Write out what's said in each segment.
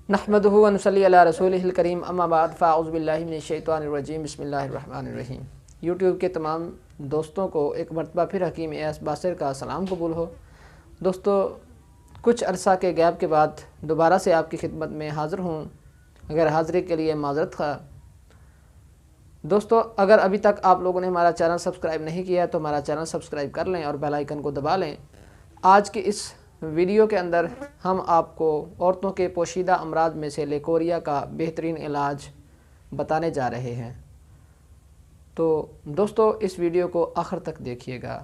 نحمدہ و نصلی علی رسولہ الکریم اما بعد فاعوذ باللہ من الشیطان الرجیم بسم اللہ الرحمن الرحیم۔ یوٹیوب کے تمام دوستوں کو ایک مرتبہ پھر حکیم ایاس باسر کا سلام قبول ہو۔ دوستو، کچھ عرصہ کے گیپ کے بعد دوبارہ سے آپ کی خدمت میں حاضر ہوں، اگر حاضری کے لیے معذرت خواہ۔ دوستو، اگر ابھی تک آپ لوگوں نے ہمارا چینل سبسکرائب نہیں کیا تو ہمارا چینل سبسکرائب کر لیں اور بیل آئیکن کو دبا لیں۔ آج کی اس ویڈیو کے اندر ہم آپ کو عورتوں کے پوشیدہ امراض میں سے لیکوریا کا بہترین علاج بتانے جا رہے ہیں، تو دوستو اس ویڈیو کو آخر تک دیکھیے گا۔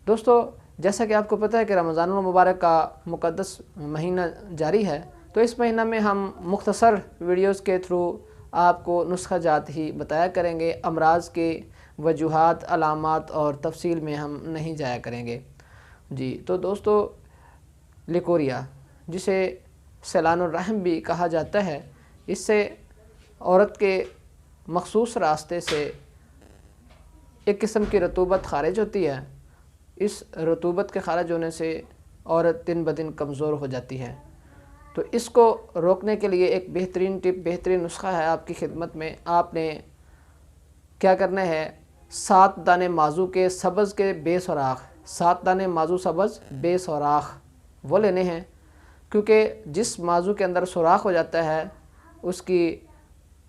دوستو، جیسا کہ آپ کو پتہ ہے کہ رمضان المبارک کا مقدس مہینہ جاری ہے، تو اس مہینہ میں ہم مختصر ویڈیوز کے تھرو آپ کو نسخہ جات ہی بتایا کریں گے، امراض کے وجوہات، علامات اور تفصیل میں ہم نہیں جایا کریں گے۔ جی تو دوستو، لیکوریا جسے سیلان الرحم بھی کہا جاتا ہے، اس سے عورت کے مخصوص راستے سے ایک قسم کی رطوبت خارج ہوتی ہے۔ اس رطوبت کے خارج ہونے سے عورت دن بدن کمزور ہو جاتی ہے، تو اس کو روکنے کے لیے ایک بہترین ٹپ، بہترین نسخہ ہے آپ کی خدمت میں۔ آپ نے کیا کرنا ہے، 7 دانے مازو کے سبز کے بے سوراخ، 7 دانے مازو سبز بے سوراخ وہ لینے ہیں، کیونکہ جس مازو کے اندر سوراخ ہو جاتا ہے اس کی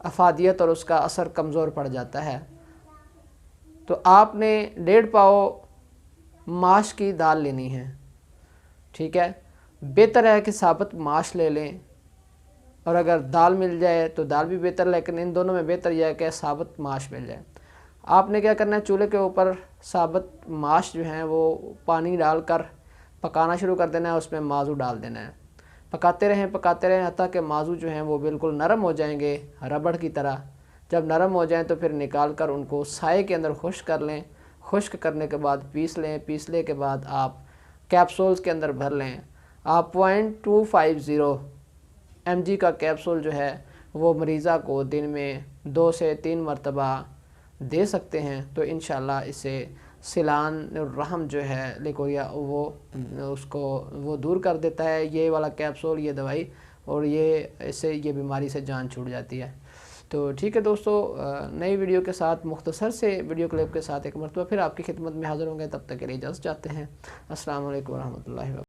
افادیت اور اس کا اثر کمزور پڑ جاتا ہے۔ تو آپ نے 1.5 پاؤ ماش کی دال لینی ہے، ٹھیک ہے۔ بہتر ہے کہ ثابت ماش لے لیں، اور اگر دال مل جائے تو دال بھی بہتر، لیکن ان دونوں میں بہتر یہ ہے کہ ثابت ماش مل جائے۔ آپ نے کیا کرنا ہے، چولہے کے اوپر ثابت ماش جو ہیں وہ پانی ڈال کر پکانا شروع کر دینا ہے، اس میں مازو ڈال دینا ہے۔ پکاتے رہیں حتیٰ کہ مازو جو ہیں وہ بالکل نرم ہو جائیں گے، ربڑ کی طرح۔ جب نرم ہو جائیں تو پھر نکال کر ان کو سائے کے اندر خشک کر لیں۔ خشک کرنے کے بعد پیس لیں۔ پیسنے کے بعد آپ کیپسولز کے اندر بھر لیں۔ آپ 0.250 mg کا کیپسول جو ہے وہ مریضہ کو دن میں 2 سے 3 مرتبہ دے سکتے ہیں، تو انشاءاللہ اس سے سیلان الرحم جو ہے لیکوریا وہ دور کر دیتا ہے، یہ والا کیپسول، یہ دوائی، اور اس سے یہ بیماری سے جان چھوٹ جاتی ہے۔ تو ٹھیک ہے دوستو، نئی ویڈیو کے ساتھ، مختصر سے ویڈیو کلپ کے ساتھ ایک مرتبہ پھر آپ کی خدمت میں حاضر ہوں گے۔ تب تک کے لیے اجازت چاہتے ہیں۔ السلام علیکم ورحمۃ اللہ وبرکاتہ۔